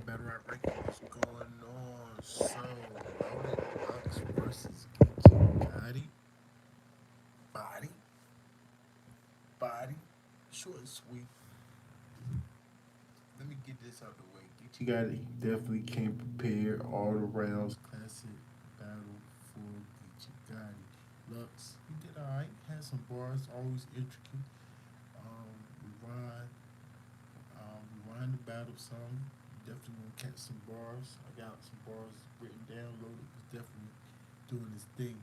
Battle Rap Ranking. What's going on? So, Loaded Lux versus Geechee Gotti. Body, body, short and sweet. Let me get this out the way. Geechee Gotti definitely came prepared all the rounds. Classic battle for Geechee Gotti. Lux, he did alright. Had some bars, always intricate. Rewind, rewind the battle some. Definitely gonna catch some bars. I got some bars written down. Loaded was definitely doing his thing.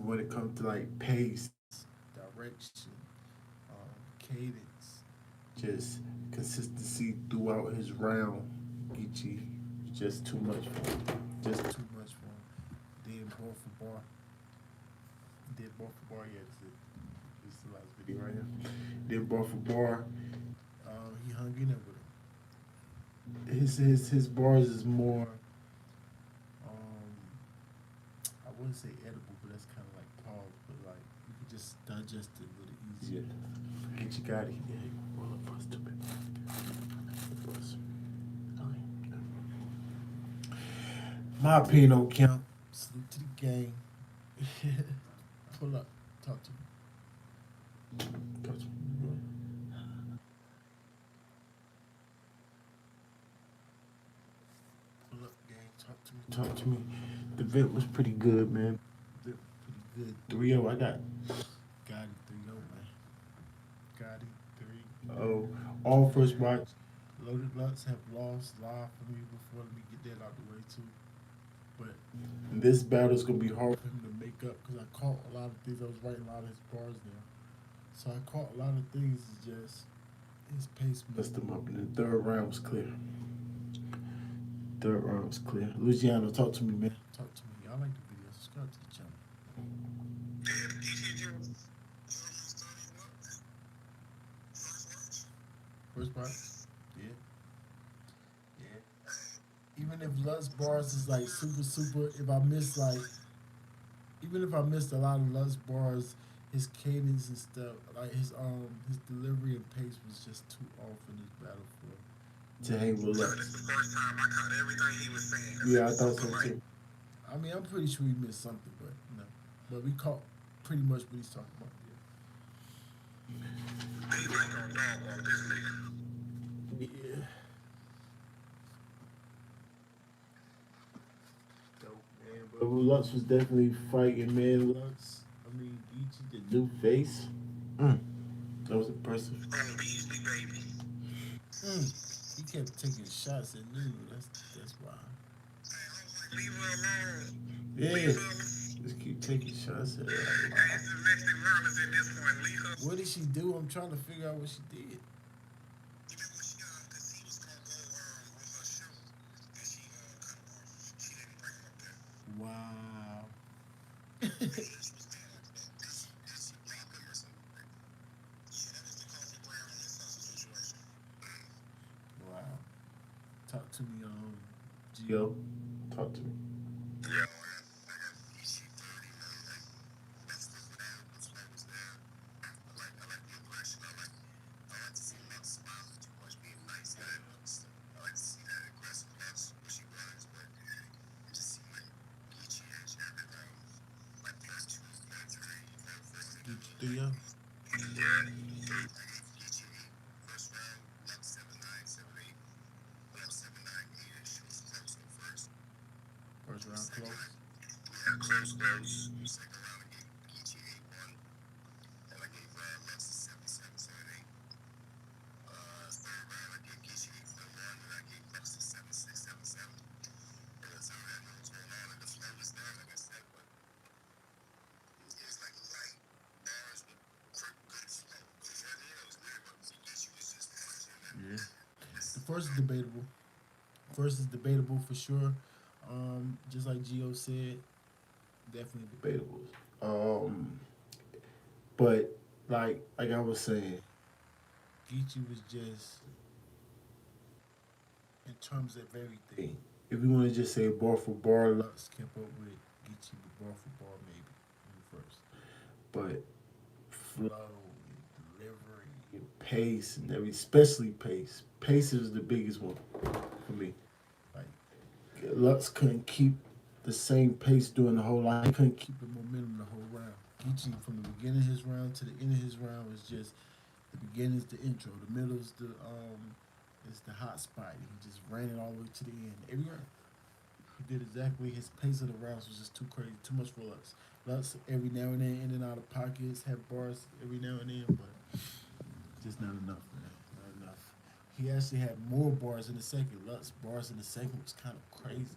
When it comes to like pace, direction, cadence, just consistency throughout his round, Geechee was just too much for him. Just too much for him. Did bar for bar. Did bar for bar. Yeah, this is the last video right here. Did bar for bar. He hung in there with him. His bars is more. Um, I wouldn't say edible, but that's kind of like pause. But like you could just digest it a little easier. Get you got it. Yeah, roll up for stupid. My opinion don't count. Salute to the game. Pull up. Talk to me. Talk to me. Pull up, gang. Talk to me. Talk to me. The vent was pretty good, man. The vent was pretty good. 3-0. I got it 3-0, man. Got it 3-0. All first watch. Loaded Lux have lost live for me before. Let me get that out the way, too. But this battle is gonna be hard for him to make up because I caught a lot of things. I was writing a lot of his bars there, so I caught a lot of things. It's just his pace messed him up. And the third round was clear. Third round was clear. Luciano, talk to me, man. Talk to me. I like the video. Subscribe to the channel. First part, yeah, yeah. Even if Lutz bars is like super, if I miss like even if I missed a lot of Lutz bars, his cadence and stuff, like his delivery and pace was just too off in this battle for to hang with Lutz. This is the first time I caught everything he was saying. Yeah, I thought so too. I mean, I'm pretty sure he missed something, but no. But we caught pretty much what he's talking about. Yeah. He like on dog on this nigga. Yeah. Dope, man. But Lux was definitely fighting, man. Lux. I mean, Geechee, the new face. Mm. That was impressive. On Beasley, baby. He kept taking shots at Nunu. That's why. Leave her alone. Yeah. Just keep taking shots at her. It's domestic violence at this point. Leave her. What did she do? I'm trying to figure out what she did. You know what she because he was gonna go on her show and she cut him off. She didn't bring him up there. Wow. Wow. Talk to me, Gio. Talk to me. Yeah. Do you? Yeah. First round close. Yeah, close. Second round I gave Geechee 8-1. And I gave Lexus 77-78. Third round I gave Geechee 8-1 and I gave Lexus 76-77. And that's how that was going on. And the flow was there, like I said, but it was like light bars with good flow. Because at the end it was weird, but Geechee was just punching. Yeah. The first is debatable. First is debatable for sure. Just like Gio said, definitely debatable. But like I was saying, Geechee was just in terms of everything. If you want to just say bar for bar, Lux kept up with Geechee with bar for bar maybe in the first. But flow, and delivery, and pace, and especially pace. Pace is the biggest one for me. Lux couldn't keep the same pace during the whole line. He couldn't keep the momentum the whole round. Geechee from the beginning of his round to the end of his round was just the beginning is the intro, the middle is the hot spot. He just ran it all the way to the end every round. He did exactly his pace of the rounds was just too crazy, too much for Lux. Lux every now and then in and out of pockets, had bars every now and then, but just not enough, man. Not enough. He actually had more bars in the second. Lux bars in the second was kind of crazy.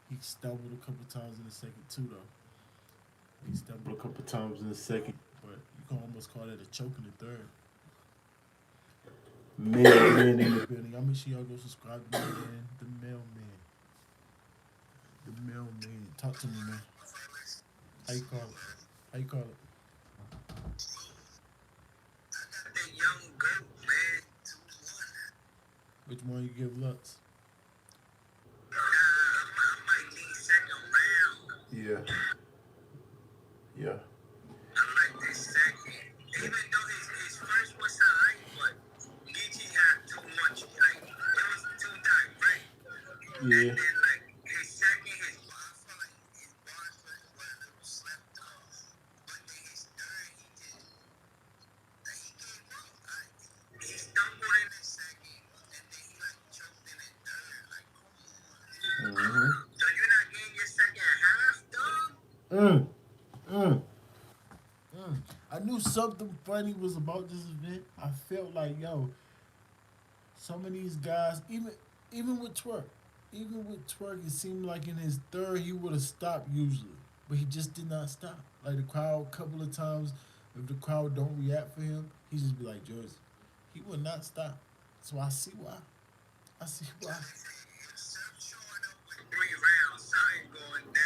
He stumbled a couple times in the second too, though. He stumbled a couple times in the second, but you can almost call that a choke in the third. Mailman in the building. Y'all make sure y'all go subscribe to me, man. The mailman. The mailman. Talk to me, man. How you call it? How you call it? I got that young goat, man. 2-1. Which one you give Lux? I might need second round. Yeah. Yeah. I like this second. Even though his first was alright, but Geechee had too much. Like, it was too direct. And Yeah. then, like, his second, his bar, I feel like his bars were a little slept off. But then his third, like, he gave up. He stumbled in his second, and then he, like, choked in his third. Like, come on. Mm-hmm. So you're not getting your second half, dog? Mm. Mm. Mm. I knew something funny was about this event. I felt like, yo, some of these guys, even with Twerk, even with Twerk, it seemed like in his third he would have stopped usually, but he just did not stop. Like the crowd, a couple of times, if the crowd don't react for him, he just be like, George, he would not stop. So I see why. I see why. Yourself showing up with 3 rounds, something going down.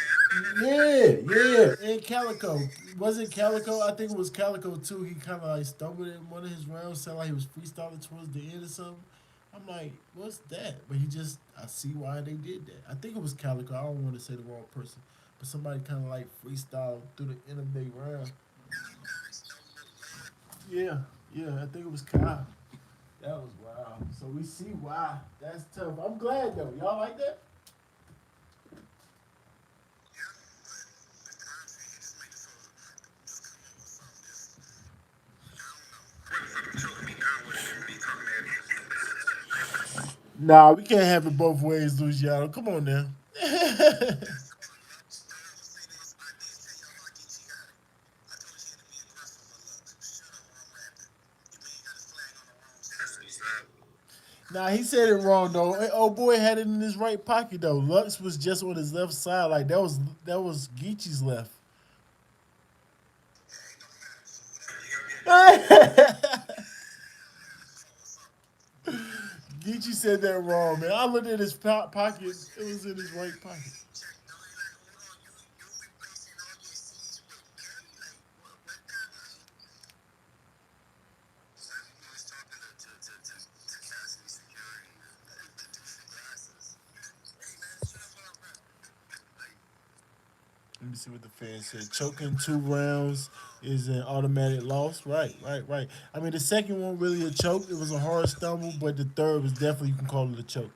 Yeah, yeah. And Calico. Was it Calico? I think it was Calico too. He kind of like stumbled in one of his rounds, sounded like he was freestyling towards the end or something. I'm like, what's that? But he just, I see why they did that. I think it was Calico. I don't want to say the wrong person. But somebody kind of like freestyle through the end of their round. Yeah, yeah. I think it was Kyle. That was wild. So we see why. That's tough. I'm glad though. Y'all like that? Nah, we can't have it both ways, Luciano. Come on now. Nah, he said it wrong though. Oh boy had it in his right pocket though. Lux was just on his left side. Like that was Geechee's left. Geechee said that wrong, man. I looked at his pocket. It was in his right pocket. Let me see what the fans said. Choking 2 rounds is an automatic loss. Right, right, right. I mean, the second one really a choke. It was a hard stumble, but the third was definitely you can call it a choke.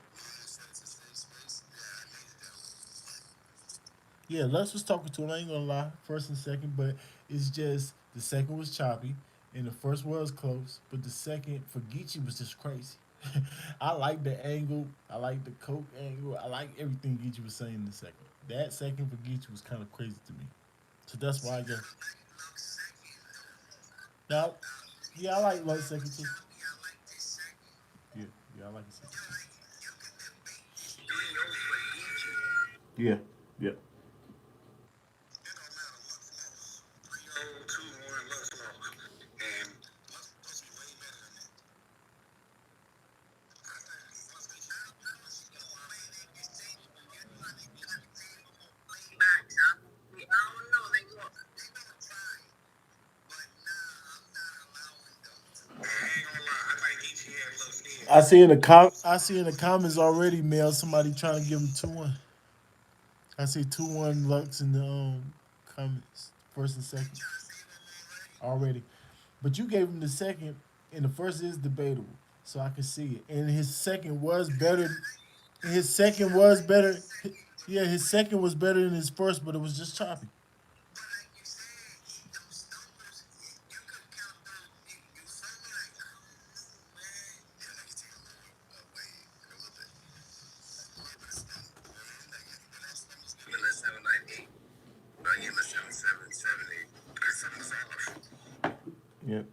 Yeah, Lux was talking to him. I ain't gonna lie, first and second, but it's just the second was choppy, and the first was close, but the second for Geechee was just crazy. I like the angle. I like the coke angle. I like everything Geechee was saying in the second. That second for Geechee was kind of crazy to me. So that's why I guess. Now, yeah, I like Lux second too. Yeah, yeah, I like the second. Yeah, yeah. I see in the comments already, Mel, somebody trying to give him 2-1. I see 2-1 Lux in the comments, first and second already. But you gave him the second, and the first is debatable, so I can see it. And his second was better. His second was better. Yeah, his second was better than his first, but it was just choppy. But like you said, those stumbles, you could count those. You feel me? Like I don't know, man. Yeah, like you take a little away, like a little bit of stumble. You know what I mean? Like when that stumbles, give me like 798. But I give him a 7.7, 7.8. Because something's off. Yep,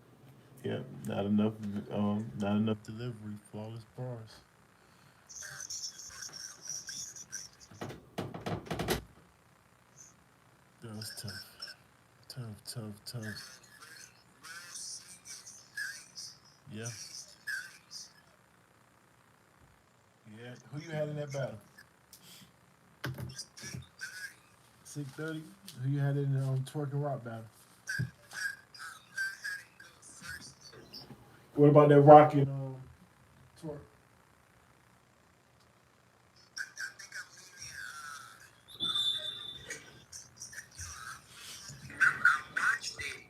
yep. Not enough. Not enough delivery. Flawless bars. That was tough. Tough, tough, tough. Real C is nice. Yeah, He's nice. yeah. Who you had in that battle? It's 8:30. 6:30. Who you had in the twerk and rock battle? I'm not had it go first though. What about that rock and twerk? I think I'm leaning. I watched it,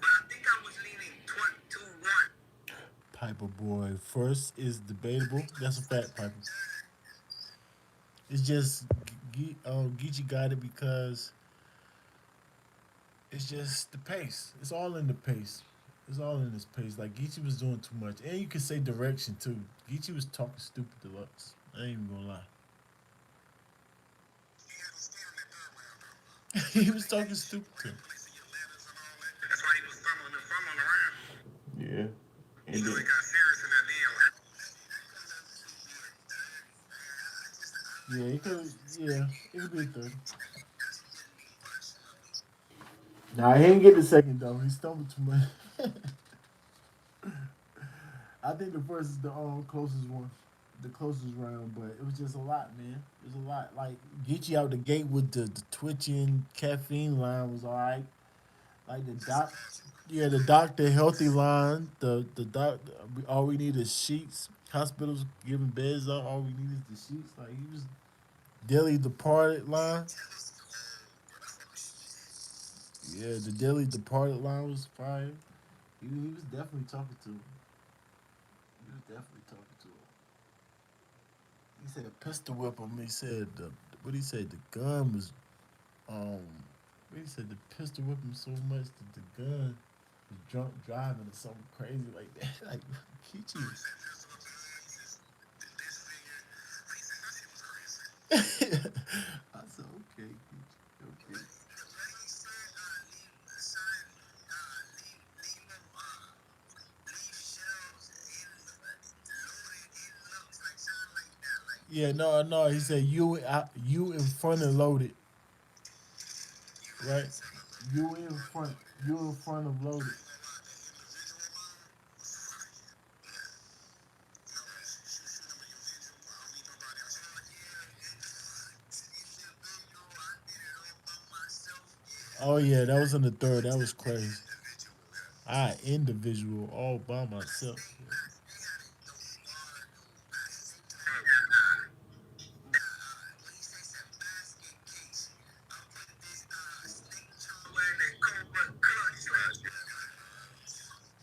but I think I was leaning toward 2-1. Piper boy. First is debatable. That's a fact, Piper. It's just Geechee got it because it's just the pace. It's all in the pace. It's all in his pace. Like Geechee was doing too much, and you can say direction too. Geechee was talking stupid deluxe. I ain't even gonna lie. He had him scared in that third round though. He was talking stupid to him. Placing your letters and all that. That's why he was fumbling around. Yeah, You and know, then he got serious in that deal. yeah, he could. Yeah, it could be a third. Nah, he ain't get the second though. He stumbled too much. I think the first is the closest one, the closest round, but it was just a lot, man. It was a lot. Like get you out the gate with the twitching caffeine line was all right. Like the doc, yeah, the doctor healthy line. The doc, all we need is sheets. Hospitals giving beds out. All we need is the sheets. Like he was Daily Departed line. Yeah, the Daily Departed line was fire. He was definitely talking to him. He was definitely talking to him. He said a pistol whip him. He said what he said the gun was um. What he said the pistol whip him so much that the gun was drunk driving or something crazy like that. Like Kichi. I said okay, Kichi, okay. Yeah, no, no. He said you in front and loaded, right? You in front, you in front of loaded. Oh yeah, that was in the third. That was crazy. I individual all by myself.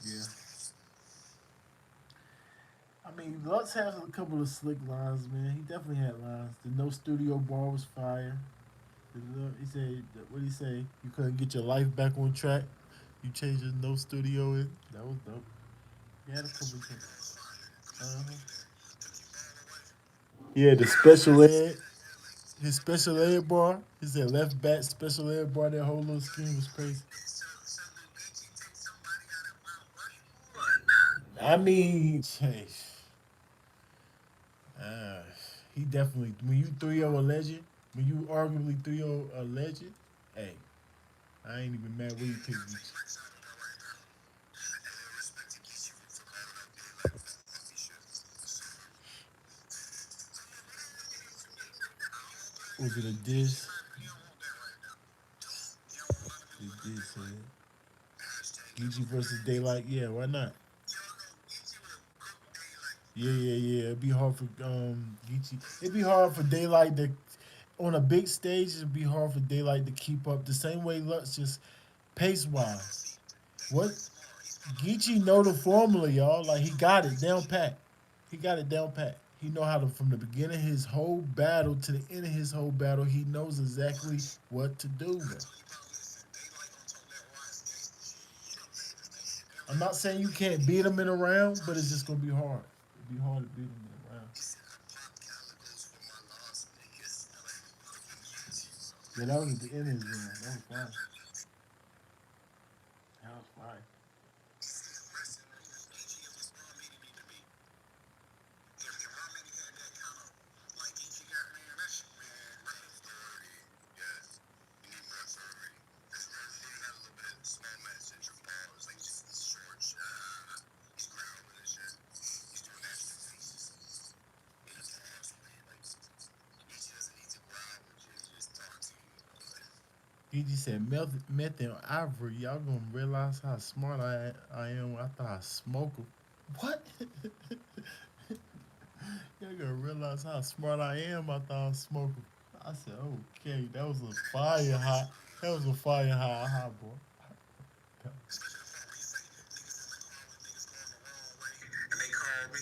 Yeah. I mean, Lutz has a couple of slick lines, man. He definitely had lines. The no studio bar was fire. He said, what did he say? You couldn't get your life back on track. You changed your no studio in. That was dope. He had a couple of things. Uh-huh. Yeah, the special ed. His special ed bar. He said left back special ed bar. That whole little scheme was crazy. I mean, hey, uh, he definitely when you 3-0 a legend, when you arguably 3-0 a legend, hey, I ain't even mad where you picked me. Was it a diss? It did say Geechee versus Daylight. Yeah, why not? Yeah, yeah, yeah. It'd be hard for Geechee. It'd be hard for Daylight to on a big stage. It'd be hard for Daylight to keep up the same way Lutz just pace wise. What Geechee know the formula, y'all. Like he got it down pat. He got it down pat. He know how to, from the beginning of his whole battle to the end of his whole battle. He knows exactly what to do, bro. told you about listen, Daylight on told that Wise gangster shit. You know, man, cause they shit. I'm not saying you can't beat him in a round, but it's just gonna be hard. It'll be hard to beat him in a round. He said, I pop calicos for my lost niggas. Yeah, that was at the end of his round. That was fine. That was fine. Listen, AG was Ron Meany to me. If Ron Meany had that kind of, like EG got, man, that shit, man, that authority, yes. You need more authority. This Ron Meany got a little bit of small man syndrome pause, like just short, he's growling and shit. He's doing that shit. He's just pause, man. Like, EG doesn't need to growl with you, just talk to you. Like, He just said meth and ivory. Y'all gonna realize how smart I am after I smoke 'em. What? Y'all gonna realize how smart I am after I smoke 'em. I said, okay, that was a fire hot. That was a fire hot, boy. especially the part where you say niggas in the car with niggas going the wrong way, and they call me.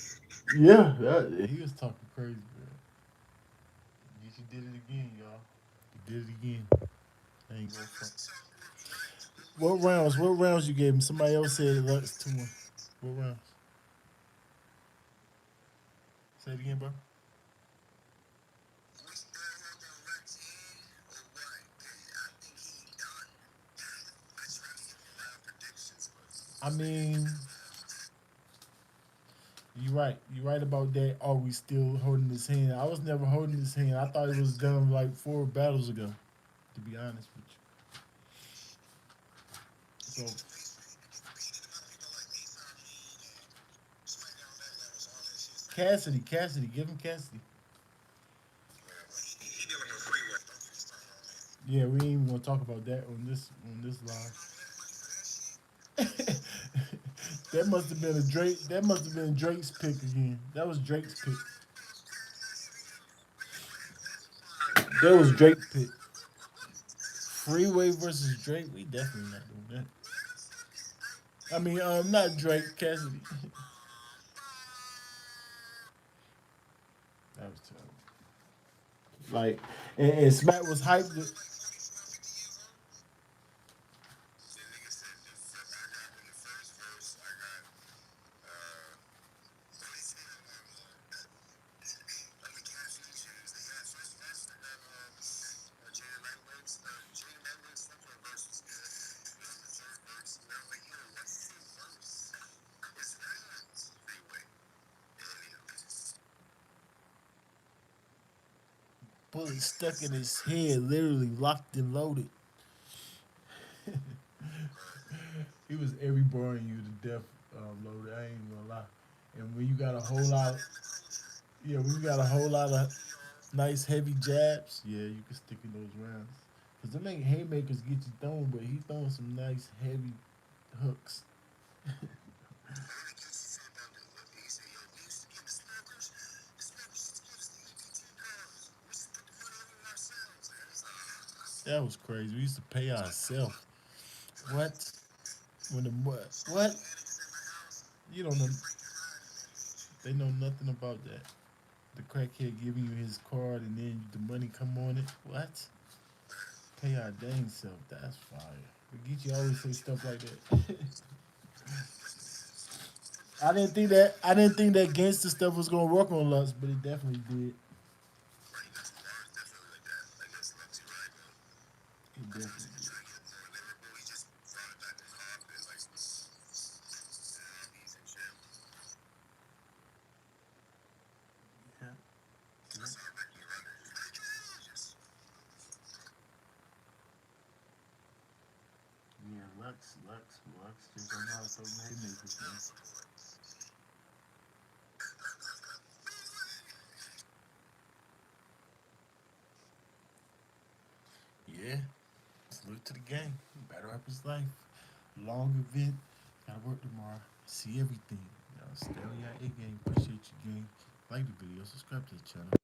Yeah, he was talking crazy, man. He did it again, y'all. He did it again. I ain't gonna front. What rounds? What rounds you gave him? Somebody else said Lux 2-1. What rounds? Say it again, bro. I mean, you're right. You're right about that. Are we still holding his hand? I was never holding his hand. I thought it was done like 4 battles ago, to be honest with you. So, Cassidy, give him Cassidy. Yeah, we ain't even gonna talk about that on this live. That must have been a Drake. That must have been Drake's pick again. That was Drake's pick. That was Drake's pick. Freeway versus Drake. We definitely not doing that. I mean, not Drake, Cassidy. That was terrible. Like, and Smack was hyped. Bullet stuck in his head, literally locked and loaded. He was every bar in you to death, loaded. I ain't gonna lie. And when you got a whole lot, yeah, when you got a whole lot of nice heavy jabs, yeah, you can stick in those rounds. Cause them ain't haymakers get you thrown, but he throwing some nice heavy hooks. That was crazy. We used to pay ourselves. What? When the what? You don't know. They know nothing about that. The crackhead giving you his card and then the money come on it. What? Pay our dang self. That's fire. But Geechee always say stuff like that. I didn't think that gangster stuff was gonna work on Lux, but it definitely did. It definitely did. Yeah. Yeah, Lux just don't know how to throw haymakers, man. Yeah. Salute to the game. Battle Rappers Life. Long event. Gotta work tomorrow. See everything. Y'all stay on your A game. Appreciate you, gang. Like the video. Subscribe to the channel.